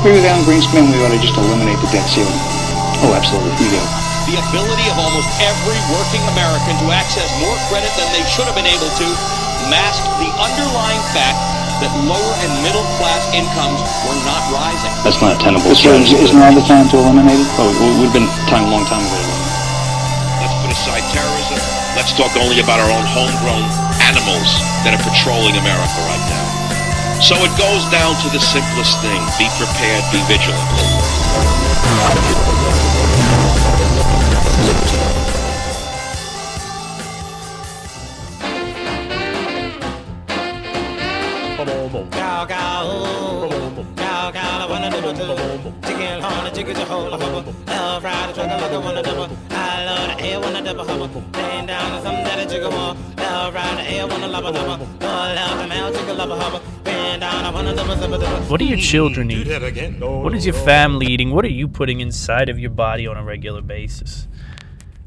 agree with Alan Greenspan, we ought to just eliminate the debt ceiling. Oh, absolutely, we do. The ability of almost every working American to access more credit than they should have been able to masked the underlying fact that lower and middle class incomes were not rising. That's not a tenable strategy. Isn't now the time to eliminate it? Oh, it would have been time a long time ago. Let's put aside terrorism. Let's talk only about our own homegrown animals that are patrolling America right now. So it goes down to the simplest thing. Be prepared, be vigilant. What are your children eating? What is your family eating? What are you putting inside of your body on a regular basis?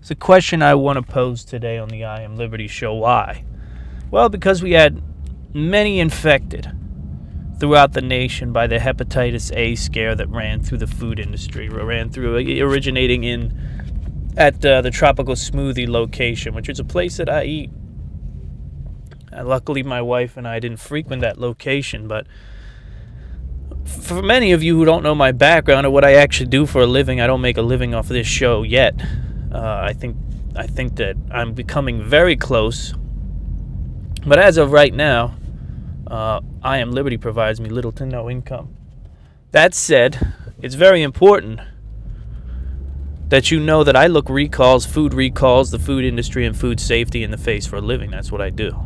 It's a question I want to pose today on the I Am Liberty show. Why? Well, because we had many infected throughout the nation by the hepatitis A scare that ran through the food industry, originating at the Tropical Smoothie location, which is a place that I eat. Luckily, my wife and I didn't frequent that location, but for many of you who don't know my background or what I actually do for a living, I don't make a living off of this show yet. I think that I'm becoming very close, but as of right now, I Am Liberty provides me little to no income. That said, it's very important that you know that I look food recalls, the food industry, and food safety in the face for a living. That's what I do.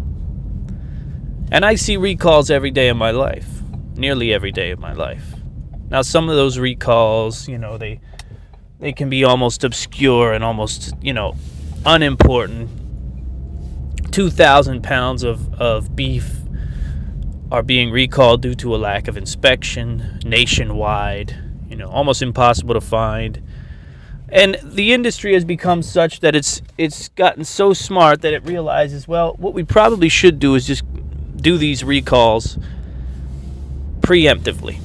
And I see recalls every day of my life, nearly every day of my life. Now, some of those recalls, they can be almost obscure and almost, unimportant. 2,000 pounds of beef are being recalled due to a lack of inspection nationwide, almost impossible to find. And the industry has become such that it's gotten so smart that it realizes, well, what we probably should do is just do these recalls preemptively.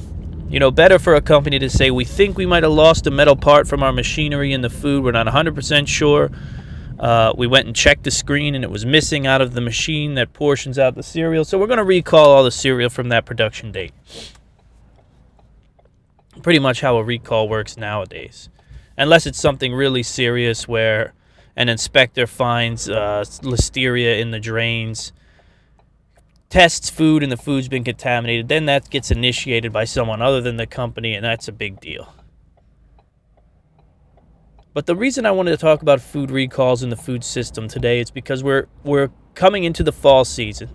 Better for a company to say, we think we might have lost a metal part from our machinery in the food. We're not 100% sure. We went and checked the screen and it was missing out of the machine that portions out the cereal. So we're going to recall all the cereal from that production date. Pretty much how a recall works nowadays. Unless it's something really serious where an inspector finds listeria in the drains, tests food and the food's been contaminated, then that gets initiated by someone other than the company, and that's a big deal. But the reason I wanted to talk about food recalls in the food system today is because we're coming into the fall season.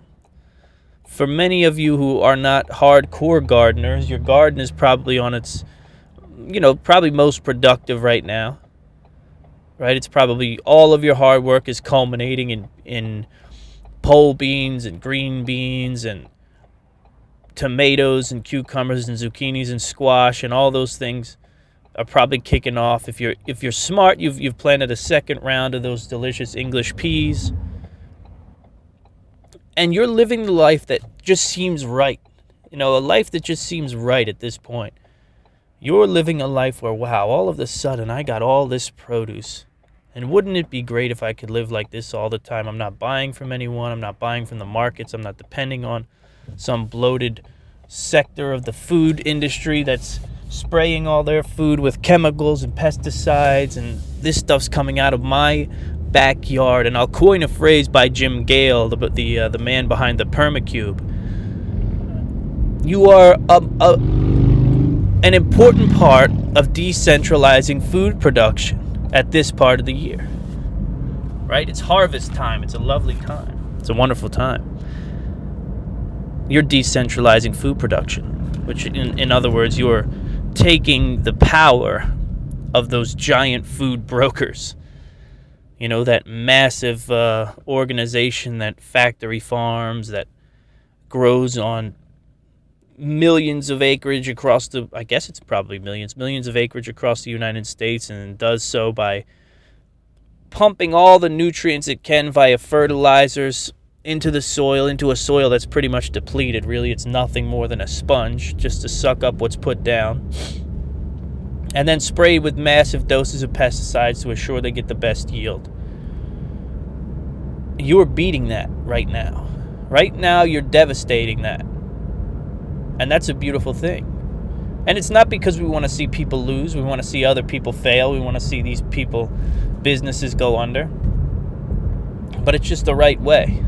For many of you who are not hardcore gardeners, your garden is probably on its, probably most productive right now. Right? It's probably all of your hard work is culminating in pole beans and green beans and tomatoes and cucumbers and zucchinis and squash, and all those things are probably kicking off. If you're smart, you've planted a second round of those delicious English peas, and you're living the life that just seems right. A life that just seems right at this point. You're living a life where, wow, all of a sudden I got all this produce. And wouldn't it be great if I could live like this all the time? I'm not buying from anyone. I'm not buying from the markets. I'm not depending on some bloated sector of the food industry that's spraying all their food with chemicals and pesticides, and this stuff's coming out of my backyard. And I'll coin a phrase by Jim Gale, the man behind the Permacube. You are an important part of decentralizing food production at this part of the year, right? It's harvest time. It's a lovely time. It's a wonderful time. You're decentralizing food production, which in other words, you're taking the power of those giant food brokers, that massive organization, that factory farms, that grows on millions of acreage across I guess it's probably millions of acreage across the United States, and does so by pumping all the nutrients it can via fertilizers into the soil, into a soil that's pretty much depleted. Really, it's nothing more than a sponge just to suck up what's put down. And then sprayed with massive doses of pesticides to assure they get the best yield. You're beating that right now. Right now, you're devastating that. And that's a beautiful thing. And it's not because we want to see people lose. We want to see other people fail. We want to see these businesses go under. But it's just the right way.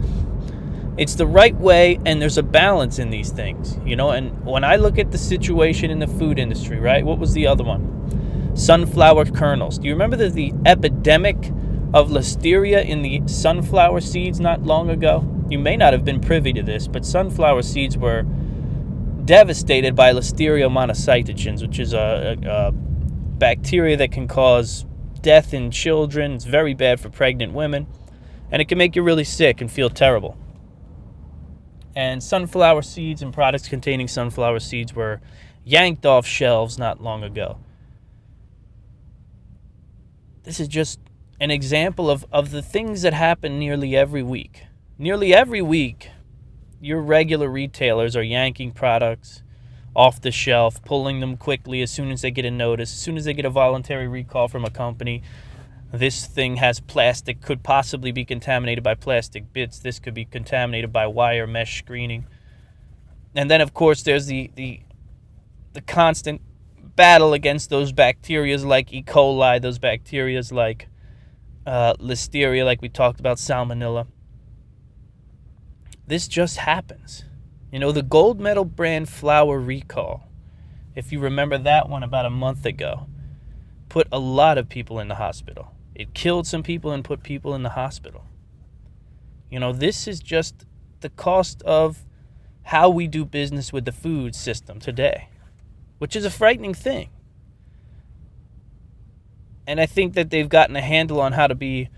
It's the right way, and there's a balance in these things, And when I look at the situation in the food industry, right? What was the other one? Sunflower kernels. Do you remember the epidemic of listeria in the sunflower seeds not long ago? You may not have been privy to this, but sunflower seeds were devastated by Listeria monocytogenes, which is a bacteria that can cause death in children. It's very bad for pregnant women, and it can make you really sick and feel terrible. And sunflower seeds and products containing sunflower seeds were yanked off shelves not long ago. This is just an example of the things that happen nearly every week. Nearly every week, your regular retailers are yanking products off the shelf, pulling them quickly as soon as they get a notice, as soon as they get a voluntary recall from a company. This thing has plastic, could possibly be contaminated by plastic bits. This could be contaminated by wire mesh screening. And then, of course, there's the constant battle against those bacteria like E. coli, those bacteria like Listeria, like we talked about, salmonella. This just happens. The gold medal brand flour recall, if you remember that one about a month ago, put a lot of people in the hospital. It killed some people and put people in the hospital. This is just the cost of how we do business with the food system today, which is a frightening thing. And I think that they've gotten a handle on how to be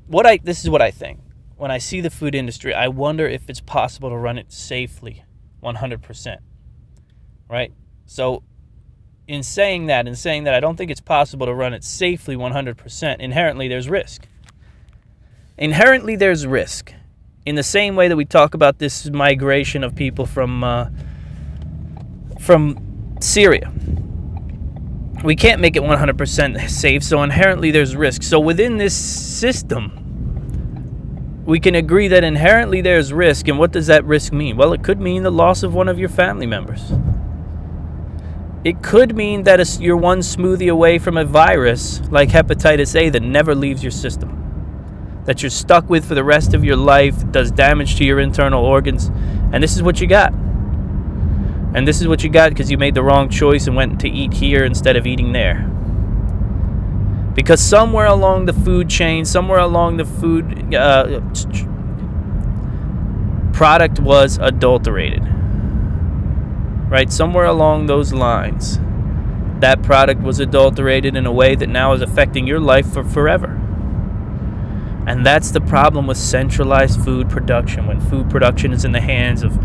this is what I think. When I see the food industry, I wonder if it's possible to run it safely 100%. Right? So in saying that I don't think it's possible to run it safely 100%, inherently there's risk. Inherently there's risk. In the same way that we talk about this migration of people from Syria. We can't make it 100% safe, so inherently there's risk. So within this system, we can agree that inherently there's risk. And what does that risk mean? Well, it could mean the loss of one of your family members. It could mean that you're one smoothie away from a virus like hepatitis A that never leaves your system, that you're stuck with for the rest of your life, does damage to your internal organs, and this is what you got. And this is what you got because you made the wrong choice and went to eat here instead of eating there. Because somewhere along the food chain, somewhere along the food product was adulterated. Right? Somewhere along those lines, that product was adulterated in a way that now is affecting your life for forever. And that's the problem with centralized food production, when food production is in the hands of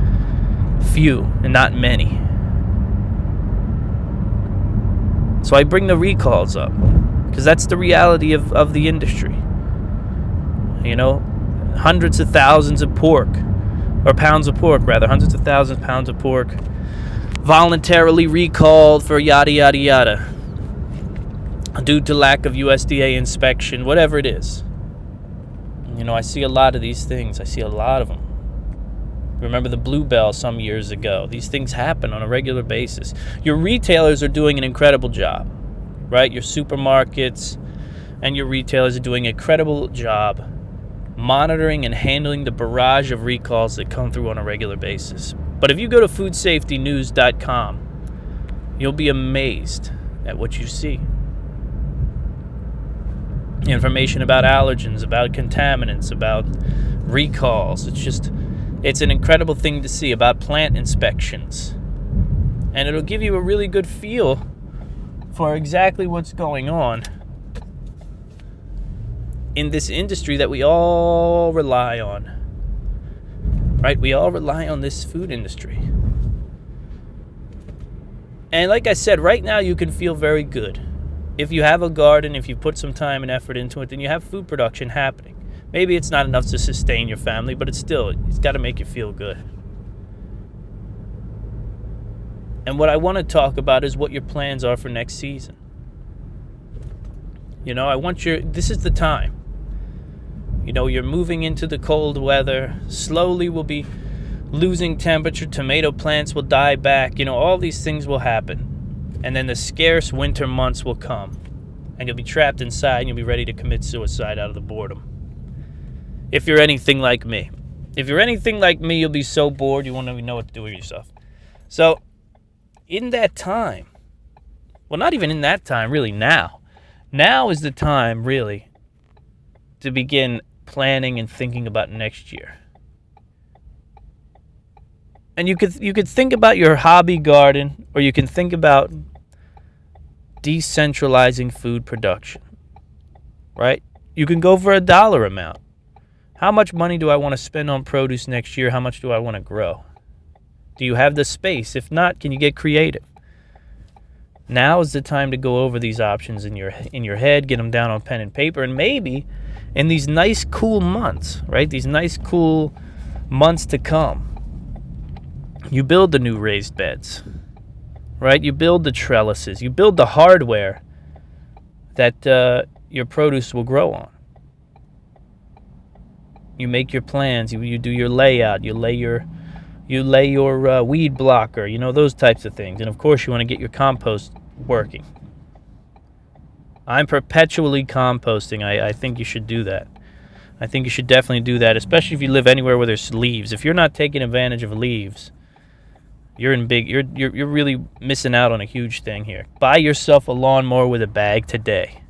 few and not many. So I bring the recalls up because that's the reality of the industry. Hundreds of thousands of pork, or pounds of pork rather, hundreds of thousands of pounds of pork voluntarily recalled for yada yada yada due to lack of USDA inspection, whatever it is. I see a lot of these things. I see a lot of them. Remember the Bluebell some years ago. These things happen on a regular basis. Your retailers are doing an incredible job, right? Your supermarkets and your retailers are doing an incredible job monitoring and handling the barrage of recalls that come through on a regular basis. But if you go to foodsafetynews.com, you'll be amazed at what you see. Information about allergens, about contaminants, about recalls. It's an incredible thing to see, about plant inspections. And it'll give you a really good feel for exactly what's going on in this industry that we all rely on. Right? We all rely on this food industry. And like I said, right now you can feel very good. If you have a garden, if you put some time and effort into it, then you have food production happening. Maybe it's not enough to sustain your family, but it's got to make you feel good. And what I want to talk about is what your plans are for next season. This is the time. You're moving into the cold weather. Slowly we'll be losing temperature. Tomato plants will die back. All these things will happen. And then the scarce winter months will come. And you'll be trapped inside and you'll be ready to commit suicide out of the boredom. If you're anything like me. If you're anything like me, you'll be so bored you won't even know what to do with yourself. So, in that time, well, not even in that time, really now. Now is the time, really, to begin planning and thinking about next year. And you could think about your hobby garden, or you can think about decentralizing food production, right? You can go for a dollar amount. How much money do I want to spend on produce next year? How much do I want to grow? Do you have the space? If not, can you get creative? Now is the time to go over these options in your head, get them down on pen and paper, and maybe in these nice, cool months, right? These nice, cool months to come, you build the new raised beds, right? You build the trellises. You build the hardware that your produce will grow on. You make your plans. You do your layout. You lay your weed blocker. Those types of things. And of course, you want to get your compost working. I'm perpetually composting. I think you should do that. I think you should definitely do that, especially if you live anywhere where there's leaves. If you're not taking advantage of leaves, you're really missing out on a huge thing here. Buy yourself a lawnmower with a bag today.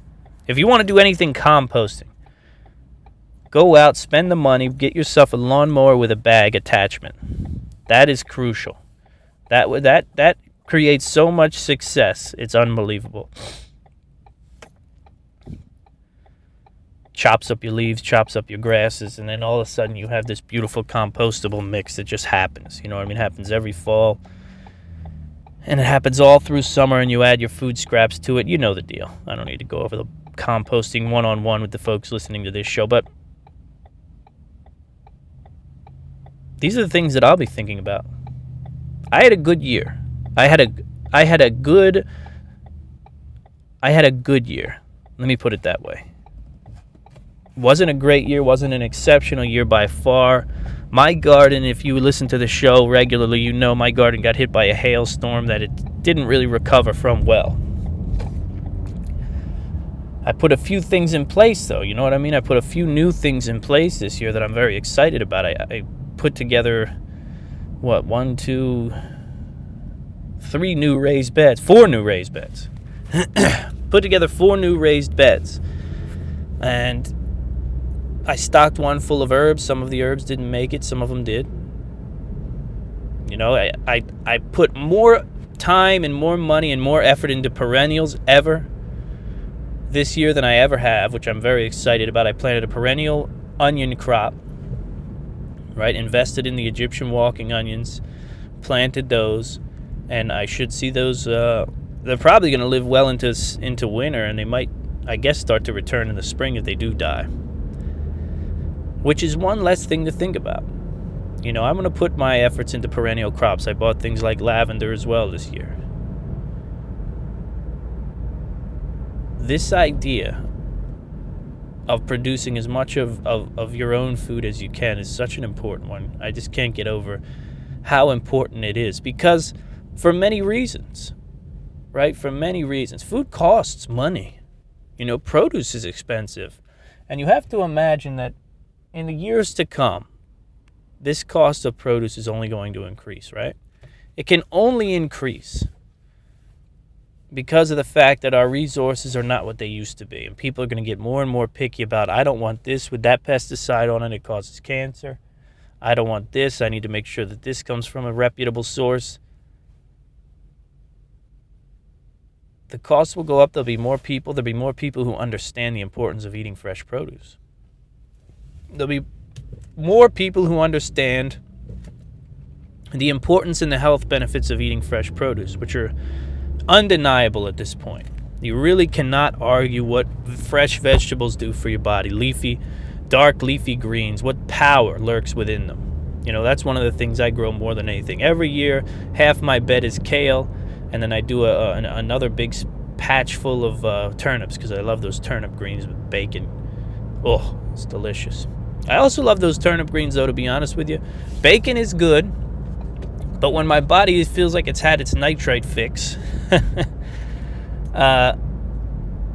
If you want to do anything composting, go out, spend the money, get yourself a lawnmower with a bag attachment. That is crucial. That creates so much success. It's unbelievable. Chops up your leaves, chops up your grasses, and then all of a sudden you have this beautiful compostable mix that just happens. You know what I mean? It happens every fall. And it happens all through summer, and you add your food scraps to it. You know the deal. I don't need to go over the composting one-on-one with the folks listening to this show, but these are the things that I'll be thinking about. I had a good year. I had a good year. Let me put it that way. Wasn't a great year, wasn't an exceptional year by far. My garden, if you listen to the show regularly, you know my garden got hit by a hailstorm that it didn't really recover from well. I put a few things in place, though. You know what I mean? I put a few new things in place this year that I'm very excited about. I put together, 3 new raised beds. 4 new raised beds. Put together 4 new raised beds. And I stocked one full of herbs. Some of the herbs didn't make it. Some of them did. I put more time and more money and more effort into perennials ever this year than I ever have, which I'm very excited about. I planted a perennial onion crop, right? Invested in the Egyptian walking onions, planted those, and I should see those. They're probably going to live well into winter, and they might, I guess, start to return in the spring if they do die. Which is one less thing to think about. I'm going to put my efforts into perennial crops. I bought things like lavender as well this year. This idea of producing as much of your own food as you can is such an important one. I just can't get over how important it is, because for many reasons, right? For many reasons. Food costs money. Produce is expensive. And you have to imagine that in the years to come, this cost of produce is only going to increase, right? It can only increase because of the fact that our resources are not what they used to be. And people are going to get more and more picky about, I don't want this with that pesticide on it, it causes cancer. I don't want this, I need to make sure that this comes from a reputable source. The cost will go up. There'll be more people who understand the importance of eating fresh produce. There'll be more people who understand the importance and the health benefits of eating fresh produce, which are undeniable at this point. You really cannot argue what fresh vegetables do for your body. Leafy, dark leafy greens, what power lurks within them. That's one of the things I grow more than anything. Every year, half my bed is kale, and then I do another big patch full of turnips, because I love those turnip greens with bacon. Oh, it's delicious. I also love those turnip greens, though, to be honest with you. Bacon is good, but when my body feels like it's had its nitrite fix, I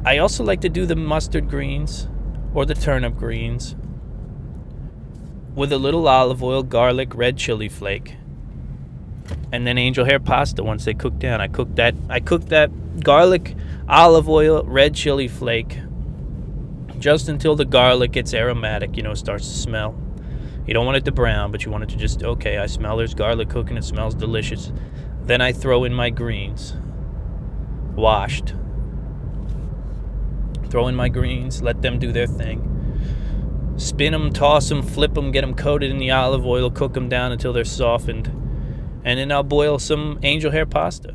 also like to do the mustard greens or the turnip greens with a little olive oil, garlic, red chili flake, and then angel hair pasta once they cook down. I cook that garlic, olive oil, red chili flake just until the garlic gets aromatic, starts to smell. You don't want it to brown, but you want it to just, okay, I smell there's garlic cooking, it smells delicious. Then I throw in my greens, washed. Throw in my greens, let them do their thing. Spin them, toss them, flip them, get them coated in the olive oil, cook them down until they're softened. And then I'll boil some angel hair pasta.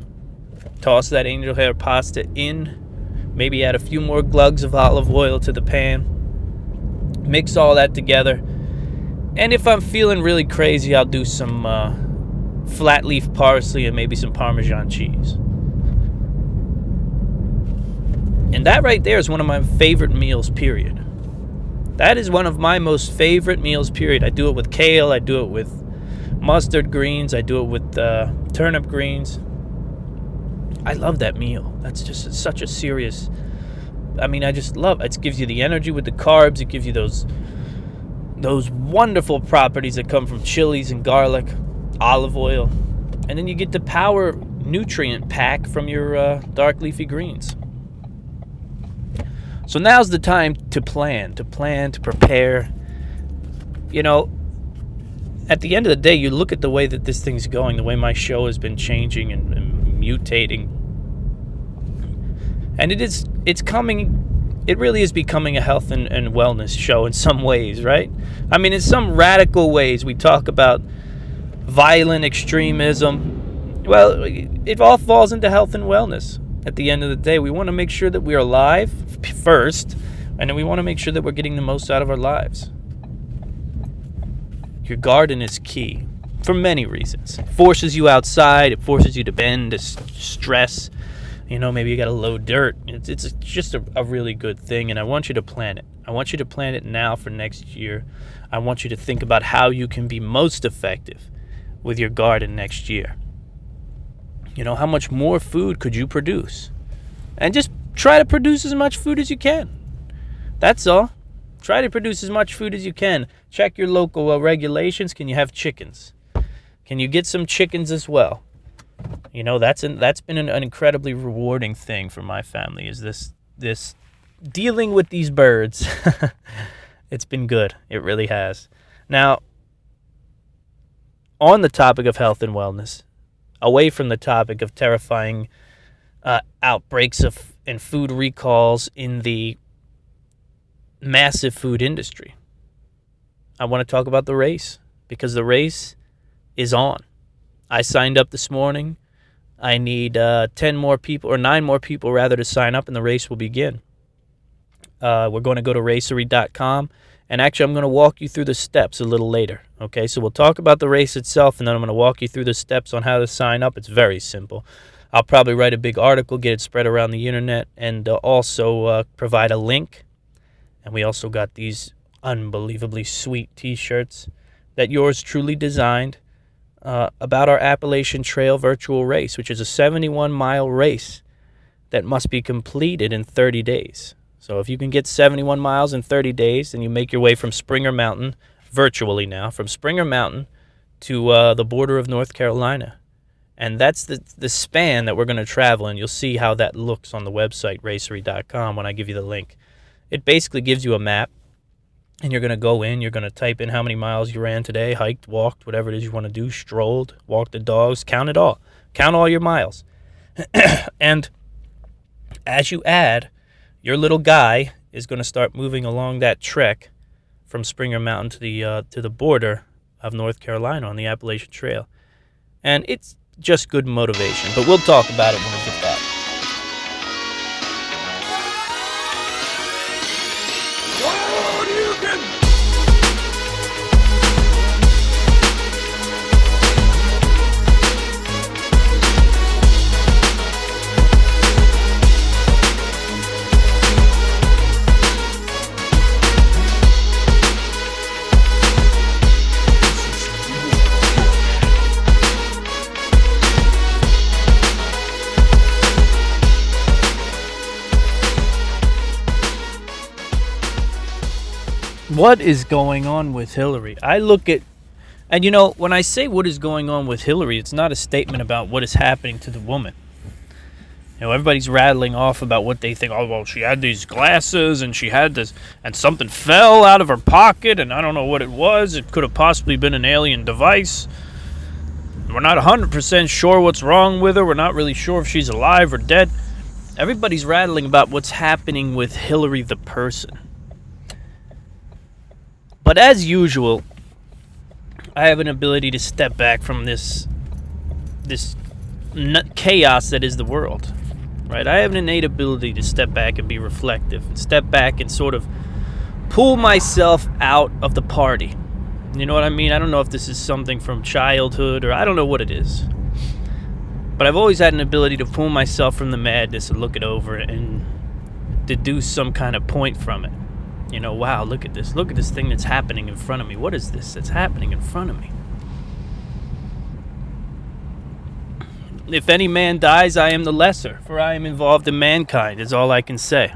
Toss that angel hair pasta in, maybe add a few more glugs of olive oil to the pan. Mix all that together. And if I'm feeling really crazy, I'll do some flat leaf parsley and maybe some Parmesan cheese. And that right there is one of my favorite meals, period. That is one of my most favorite meals, period. I do it with kale. I do it with mustard greens. I do it with turnip greens. I love that meal. That's just such a serious... I just love it. It gives you the energy with the carbs. It gives you those wonderful properties that come from chilies and garlic, olive oil. And then you get the power nutrient pack from your dark leafy greens. So now's the time to plan, to prepare. At the end of the day, you look at the way that this thing's going, the way my show has been changing and mutating. And it really is becoming a health and wellness show in some ways, right? In some radical ways, we talk about violent extremism. Well, it all falls into health and wellness. At the end of the day, we want to make sure that we are alive first, and then we want to make sure that we're getting the most out of our lives. Your garden is key for many reasons. It forces you outside. It forces you to bend, to stress. Maybe you got to load dirt. It's just a really good thing, and I want you to plan it. I want you to plan it now for next year. I want you to think about how you can be most effective with your garden next year. How much more food could you produce? And just try to produce as much food as you can. That's all. Try to produce as much food as you can. Check your local regulations. Can you have chickens? Can you get some chickens as well? That's been an incredibly rewarding thing for my family, is this dealing with these birds. It's been good. It really has. Now, on the topic of health and wellness, away from the topic of terrifying outbreaks and food recalls in the massive food industry, I want to talk about the race, because the race is on. I signed up this morning. I need 9 more people to sign up, and the race will begin. We're going to go to racery.com, and actually I'm going to walk you through the steps a little later. Okay, so we'll talk about the race itself, and then I'm going to walk you through the steps on how to sign up. It's very simple. I'll probably write a big article, get it spread around the internet, and also provide a link. And we also got these unbelievably sweet T-shirts that yours truly designed about our Appalachian Trail virtual race, which is a 71-mile race that must be completed in 30 days. So if you can get 71 miles in 30 days, then you make your way from Springer Mountain, virtually now, from Springer Mountain to the border of North Carolina. And that's the span that we're going to travel, and you'll see how that looks on the website, racery.com, when I give you the link. It basically gives you a map, and you're going to go in, you're going to type in how many miles you ran today, hiked, walked, whatever it is you want to do, strolled, walked the dogs, count it all. Count all your miles. And as you add, your little guy is going to start moving along that trek from Springer Mountain to the border of North Carolina on the Appalachian Trail. And it's just good motivation, but we'll talk about it when we get back. What is going on with Hillary? I look at, and when I say what is going on with Hillary, it's not a statement about what is happening to the woman. Everybody's rattling off about what they think. Oh, well, she had these glasses, and she had this, and something fell out of her pocket, and I don't know what it was. It could have possibly been an alien device. We're not 100% sure what's wrong with her. We're not really sure if she's alive or dead. Everybody's rattling about what's happening with Hillary the person. But as usual, I have an ability to step back from this chaos that is the world. Right? I have an innate ability to step back and be reflective, step back and sort of pull myself out of the party. You know what I mean? I don't know if this is something from childhood or I don't know what it is. But I've always had an ability to pull myself from the madness and look it over and deduce some kind of point from it. Wow, look at this. Look at this thing that's happening in front of me. What is this that's happening in front of me? If any man dies, I am the lesser, for I am involved in mankind, is all I can say.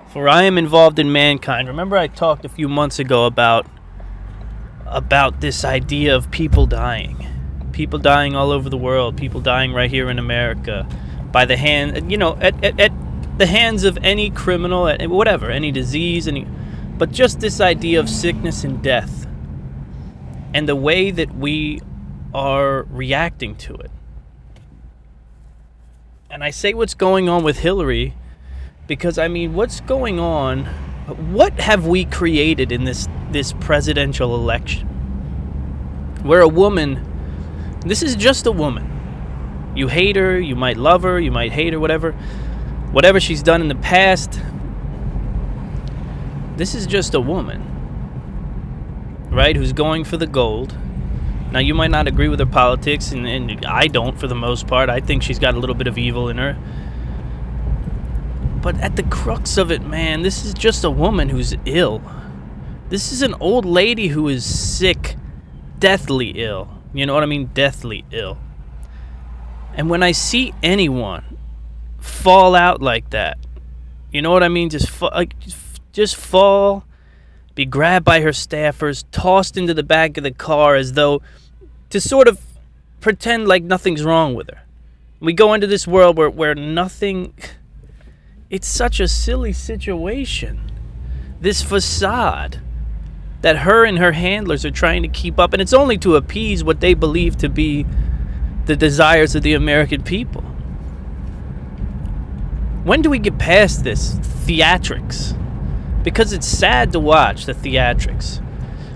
For I am involved in mankind. Remember I talked a few months ago about this idea of people dying. People dying all over the world. People dying right here in America by the hand, at the hands of any criminal, whatever, any disease, but just this idea of sickness and death and the way that we are reacting to it. And I say what's going on with Hillary because, what's going on? What have we created in this presidential election? Where a woman, this is just a woman. You hate her, you might love her, you might hate her, whatever she's done in the past. This is just a woman, right, who's going for the gold. Now, you might not agree with her politics, and I don't for the most part. I think she's got a little bit of evil in her. But at the crux of it, man, this is just a woman who's ill. This is an old lady who is sick, deathly ill. You know what I mean? Deathly ill. And when I see anyone fall out like that, you know what I mean? Just fall, be grabbed by her staffers, tossed into the back of the car as though to sort of pretend like nothing's wrong with her. We go into this world where nothing... It's such a silly situation. This facade that her and her handlers are trying to keep up, and it's only to appease what they believe to be the desires of the American people. When do we get past this theatrics? Because it's sad to watch the theatrics.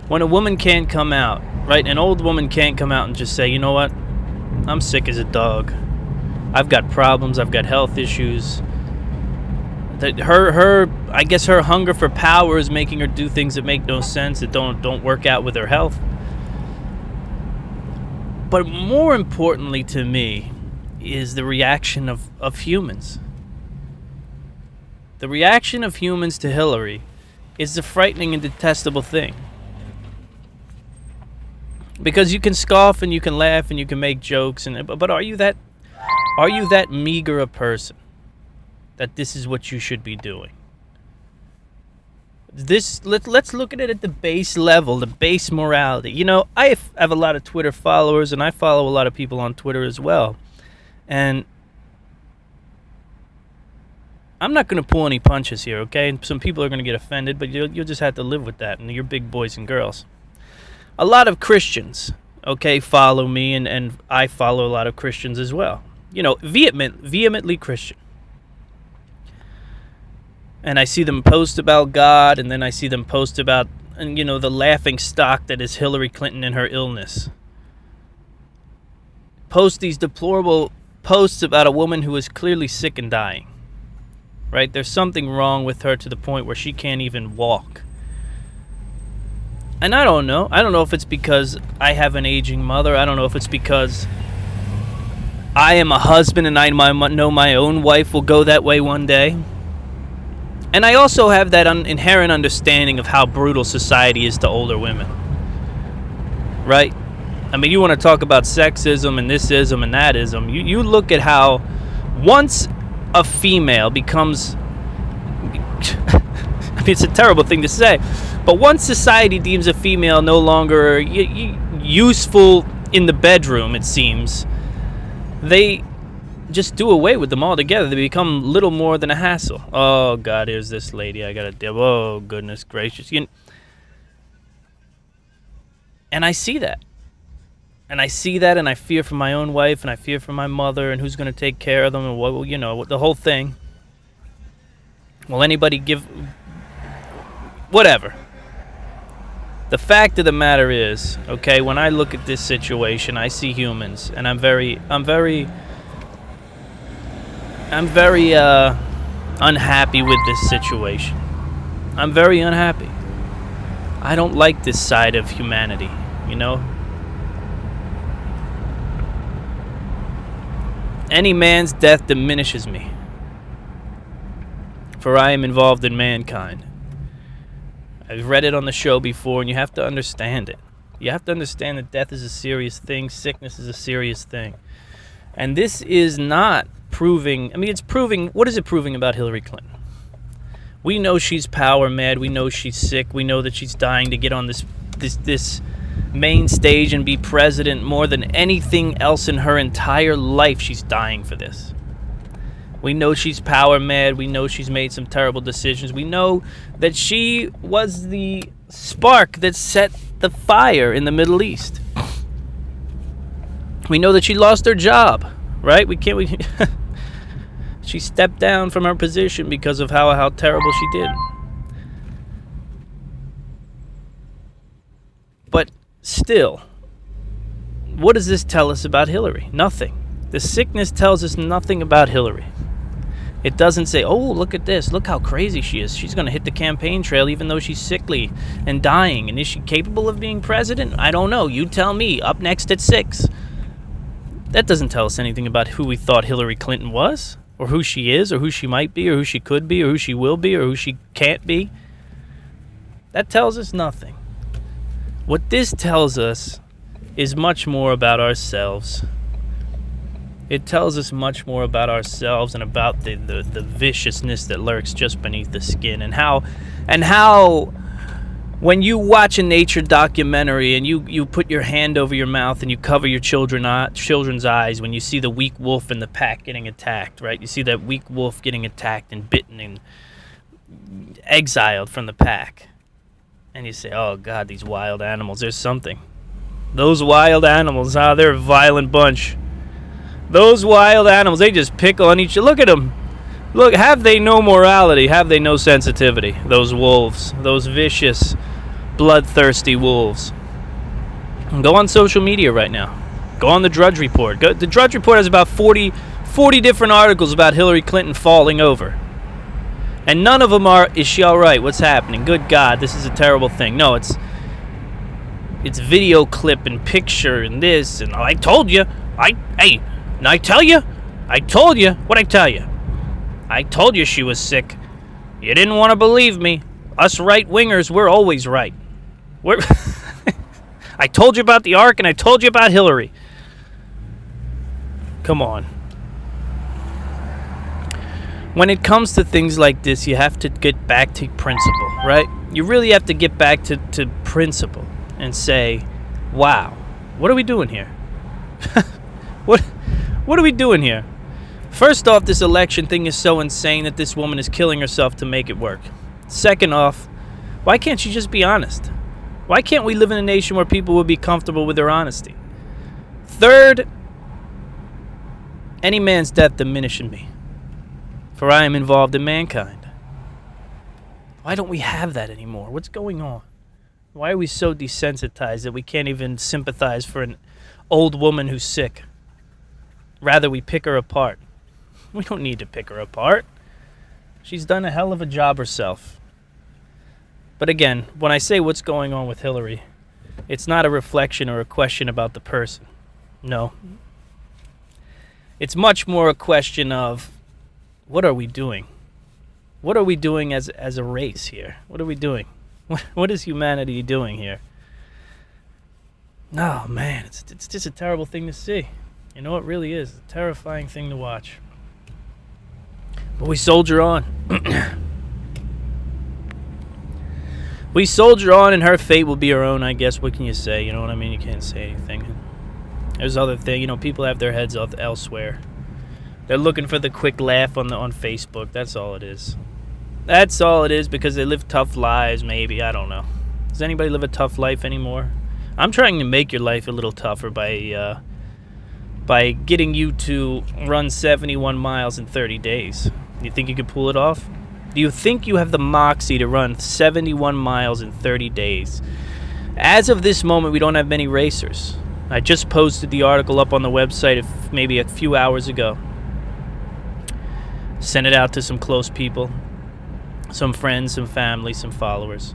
When a woman can't come out, right? An old woman can't come out and just say, you know what? I'm sick as a dog. I've got problems. I've got health issues. I guess her hunger for power is making her do things that make no sense, that don't work out with her health. But more importantly to me is the reaction of humans. The reaction of humans to Hillary is a frightening and detestable thing. Because you can scoff and you can laugh and you can make jokes, but are you that meager a person that this is what you should be doing? Let's look at it at the base level, the base morality. I have a lot of Twitter followers, and I follow a lot of people on Twitter as well. And I'm not going to pull any punches here, okay? Some people are going to get offended, but you'll just have to live with that, and you're big boys and girls. A lot of Christians, okay, follow me, and I follow a lot of Christians as well. Vehemently Christian. And I see them post about God, and then I see them post about, the laughing stock that is Hillary Clinton and her illness. Post these deplorable posts about a woman who is clearly sick and dying. Right? There's something wrong with her to the point where she can't even walk. And I don't know. I don't know if it's because I have an aging mother. I don't know if it's because I am a husband and I know my own wife will go that way one day. And I also have that inherent understanding of how brutal society is to older women. Right? You want to talk about sexism and thisism and thatism. You look at how once a female becomes... mean, it's a terrible thing to say. But once society deems a female no longer useful in the bedroom, it seems, they just do away with them altogether. They become little more than a hassle. Oh, God, here's this lady I got to deal with. Oh, goodness gracious. And I see that. And I see that, and I fear for my own wife, and I fear for my mother, and who's going to take care of them, and what, the whole thing. Will anybody give... Whatever. The fact of the matter is, okay, when I look at this situation, I see humans, and I'm very unhappy with this situation. I'm very unhappy. I don't like this side of humanity, Any man's death diminishes me, for I am involved in mankind. I've read it on the show before, and you have to understand it. You have to understand that death is a serious thing, sickness is a serious thing. And this is not proving, it's proving, what is it proving about Hillary Clinton? We know she's power mad, we know she's sick, we know that she's dying to get on this main stage and be president. More than anything else in her entire life, she's dying for this. We know she's power mad. We know she's made some terrible decisions. We know that she was the spark that set the fire in the Middle East. We know that she lost her job, right? She stepped down from her position because of how terrible she did. But still, what does this tell us about Hillary? Nothing. The sickness tells us nothing about Hillary. It doesn't say, oh, look at this. Look how crazy she is. She's going to hit the campaign trail even though she's sickly and dying. And is she capable of being president? I don't know. You tell me. Up next at 6. That doesn't tell us anything about who we thought Hillary Clinton was, or who she is, or who she might be, or who she could be, or who she will be, or who she can't be. That tells us nothing. What this tells us is much more about ourselves. It tells us much more about ourselves and about the viciousness that lurks just beneath the skin, and how when you watch a nature documentary and you put your hand over your mouth and you cover your children's eyes when you see the weak wolf in the pack getting attacked, right? You see that weak wolf getting attacked and bitten and exiled from the pack. And you say, oh, God, these wild animals, there's something. Those wild animals, they're a violent bunch. Those wild animals, they just pick on each other. Look at them. Look, have they no morality? Have they no sensitivity? Those wolves, those vicious, bloodthirsty wolves. Go on social media right now. Go on the Drudge Report. The Drudge Report has about 40 different articles about Hillary Clinton falling over. And none of them are, is she all right? What's happening? Good God, this is a terrible thing. No, it's video clip and picture and this. And I told you. And I told you. What'd I tell you? I told you she was sick. You didn't want to believe me. Us right-wingers, we're always right. I told you about the Ark, and I told you about Hillary. Come on. When it comes to things like this, you have to get back to principle, right? You really have to get back to principle and say, wow, what are we doing here? What are we doing here? First off, this election thing is so insane that this woman is killing herself to make it work. Second off, why can't she just be honest? Why can't we live in a nation where people will be comfortable with their honesty? Third, any man's death diminishing me, for I am involved in mankind. Why don't we have that anymore? What's going on? Why are we so desensitized that we can't even sympathize for an old woman who's sick? Rather, we pick her apart. We don't need to pick her apart. She's done a hell of a job herself. But again, when I say what's going on with Hillary, it's not a reflection or a question about the person. No. It's much more a question of, what are we doing? What are we doing as a race here? What are we doing? What is humanity doing here? Oh, man, it's just a terrible thing to see. You know, it really is a terrifying thing to watch. But we soldier on. We soldier on, and her fate will be our own, I guess. What can you say? You know what I mean? You can't say anything. There's other things. You know, people have their heads elsewhere. They're looking for the quick laugh on Facebook. That's all it is. That's all it is, because they live tough lives, maybe. I don't know. Does anybody live a tough life anymore? I'm trying to make your life a little tougher by getting you to run 71 miles in 30 days. You think you could pull it off? Do you think you have the moxie to run 71 miles in 30 days? As of this moment, we don't have many racers. I just posted the article up on the website maybe a few hours ago. Sent it out to some close people, some friends, some family, some followers.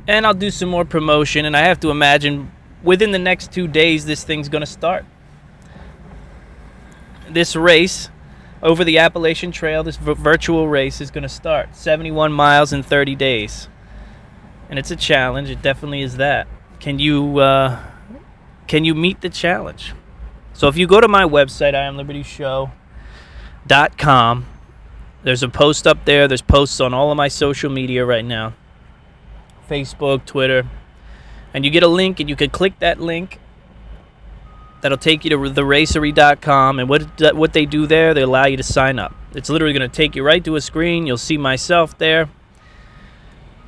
And I'll do some more promotion, and I have to imagine within the next 2 days this thing's going to start. This race over the Appalachian Trail, this virtual race, is going to start. 71 miles in 30 days. And it's a challenge. It definitely is that. Can you meet the challenge? So if you go to my website, IamLibertyShow.com, there's a post up there. There's posts on all of my social media right now. Facebook, Twitter. And you get a link, and you can click that link. That'll take you to theracery.com, and what they do there, they allow you to sign up. It's literally going to take you right to a screen. You'll see myself there,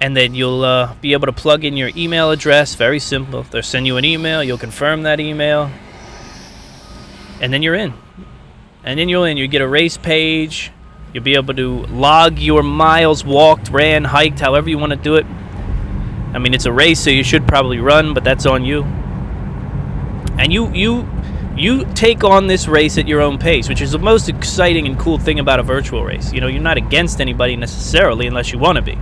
and then you'll be able to plug in your email address. Very simple. They'll send you an email. You'll confirm that email, and then you're in. And then you're in. You get a race page. You'll be able to log your miles walked, ran, hiked, however you want to do it. I mean, it's a race, so you should probably run, but that's on you. And you take on this race at your own pace, which is the most exciting and cool thing about a virtual race. You know, you're not against anybody necessarily unless you want to be,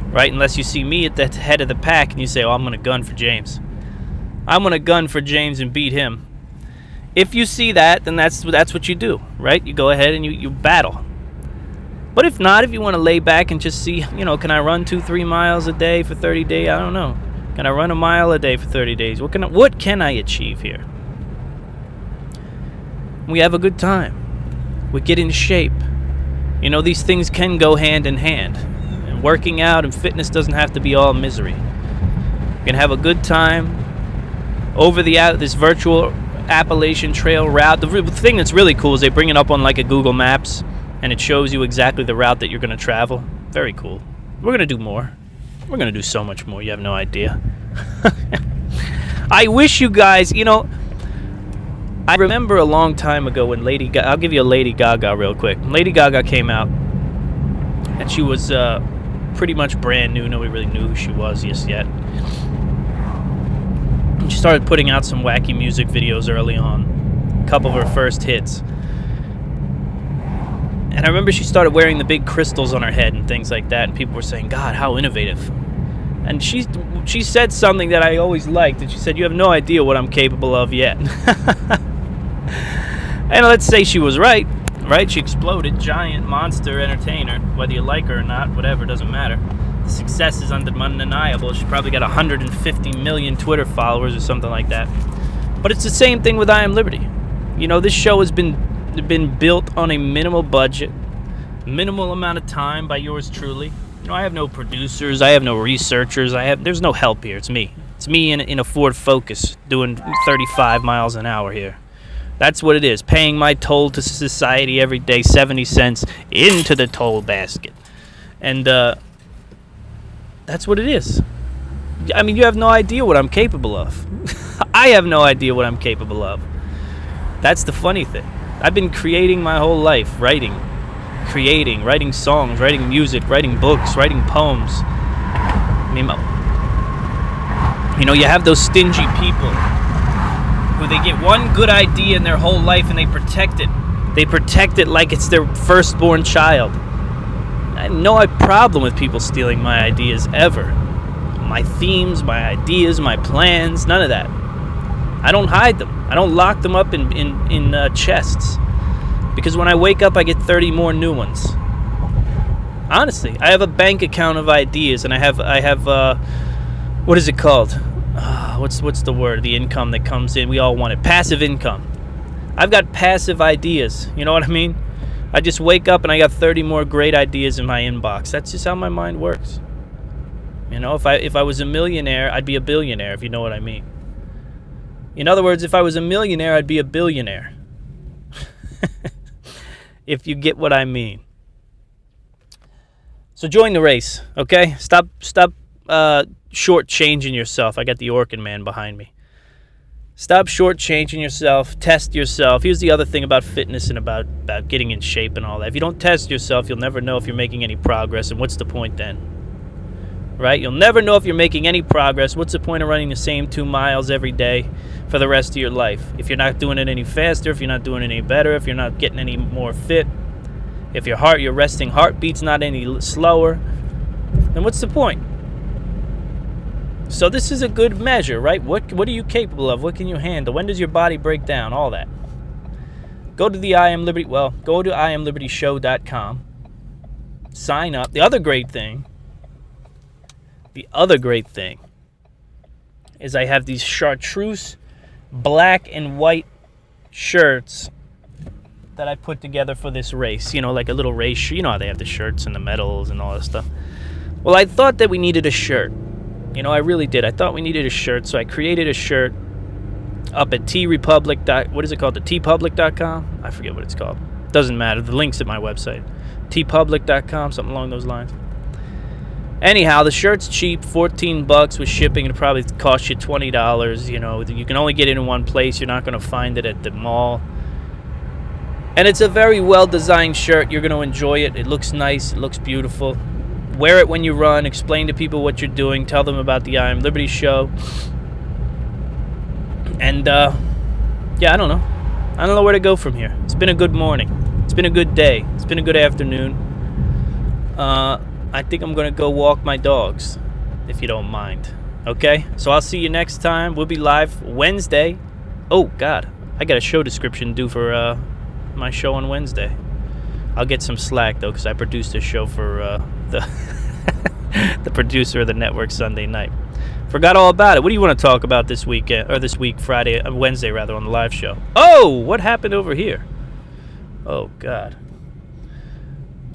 right? Unless you see me at the head of the pack and you say, oh, I'm going to gun for James. I'm going to gun for James and beat him. If you see that, then that's what you do, right? You go ahead and you battle. But if not, if you want to lay back and just see, you know, can I run 2-3 miles a day for 30 days? I don't know. Can I run a mile a day for 30 days? What can I achieve here? We have a good time. We get in shape. You know, these things can go hand in hand. And working out and fitness doesn't have to be all misery. We can have a good time over this virtual Appalachian Trail route. The thing that's really cool is they bring it up on like a Google Maps, and it shows you exactly the route that you're going to travel. Very cool. We're going to do more. We're going to do so much more. You have no idea. I wish you guys, you know, I remember a long time ago when I'll give you a Lady Gaga real quick. Lady Gaga came out, and she was pretty much brand new. Nobody really knew who she was just yet. She started putting out some wacky music videos early on. A couple of her first hits. And I remember she started wearing the big crystals on her head and things like that, and people were saying, God, how innovative. And she said something that I always liked, and she said, you have no idea what I'm capable of yet. And let's say she was right? She exploded, giant monster entertainer, whether you like her or not, whatever, doesn't matter. The success is undeniable. She's probably got 150 million Twitter followers or something like that. But it's the same thing with I Am Liberty. You know, this show has been built on a minimal budget, minimal amount of time by yours truly. You know, I have no producers, I have no researchers, there's no help here. It's me. It's me in a Ford Focus doing 35 miles an hour here. That's what it is. Paying my toll to society every day, 70 cents into the toll basket. And that's what it is. I mean, you have no idea what I'm capable of. I have no idea what I'm capable of. That's the funny thing. I've been creating my whole life, writing songs, writing music, writing books, writing poems. I mean, you know, you have those stingy people who they get one good idea in their whole life and they protect it. They protect it like it's their firstborn child. I have no problem with people stealing my ideas ever. My themes, my ideas, my plans, none of that. I don't hide them. I don't lock them up in chests. Because when I wake up, I get 30 more new ones. Honestly, I have a bank account of ideas, and I have what is it called? What's the word? The income that comes in. We all want it. Passive income. I've got passive ideas. You know what I mean? I just wake up and I got 30 more great ideas in my inbox. That's just how my mind works. You know, if I was a millionaire, I'd be a billionaire, if you know what I mean. In other words, if I was a millionaire, I'd be a billionaire. If you get what I mean. So join the race, okay? Stop shortchanging yourself. I got the Orkin man behind me. Stop shortchanging yourself. Test yourself. Here's the other thing about fitness and about getting in shape and all that. If you don't test yourself, you'll never know if you're making any progress, and what's the point then? Right? You'll never know if you're making any progress. What's the point of running the same 2 miles every day for the rest of your life? If you're not doing it any faster, if you're not doing it any better, if you're not getting any more fit, if your resting heartbeat's not any slower, then what's the point? So this is a good measure, right? What are you capable of? What can you handle? When does your body break down? All that. Go to IamLibertyshow.com. Sign up. The other great thing is I have these chartreuse black and white shirts that I put together for this race. You know, like a little race. You know how they have the shirts and the medals and all that stuff. Well, I thought that we needed a shirt. You know, I really did. I thought we needed a shirt, so I created a shirt up at tpublic. What is it called? The tpublic.com? I forget what it's called. Doesn't matter. The link's at my website. tpublic.com, something along those lines. Anyhow, the shirt's cheap, $14 with shipping. It'll probably cost you $20. You know, you can only get it in one place. You're not going to find it at the mall. And it's a very well-designed shirt. You're going to enjoy it. It looks nice. It looks beautiful. Wear it when you run. Explain to people what you're doing. Tell them about the I Am Liberty show. And, yeah, I don't know. I don't know where to go from here. It's been a good morning. It's been a good day. It's been a good afternoon. I think I'm going to go walk my dogs, if you don't mind. Okay? So I'll see you next time. We'll be live Wednesday. Oh, God. I got a show description due for my show on Wednesday. I'll get some slack, though, because I produced a show for the producer of the network Sunday night. Forgot all about it. What do you want to talk about this weekend, or this week, Wednesday, rather, on the live show? Oh, what happened over here? Oh, God.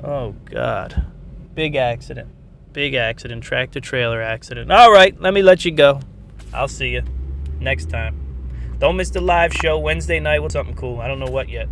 Oh, God. Big accident. Tractor-trailer accident. All right, let me let you go. I'll see you next time. Don't miss the live show Wednesday night with something cool. I don't know what yet.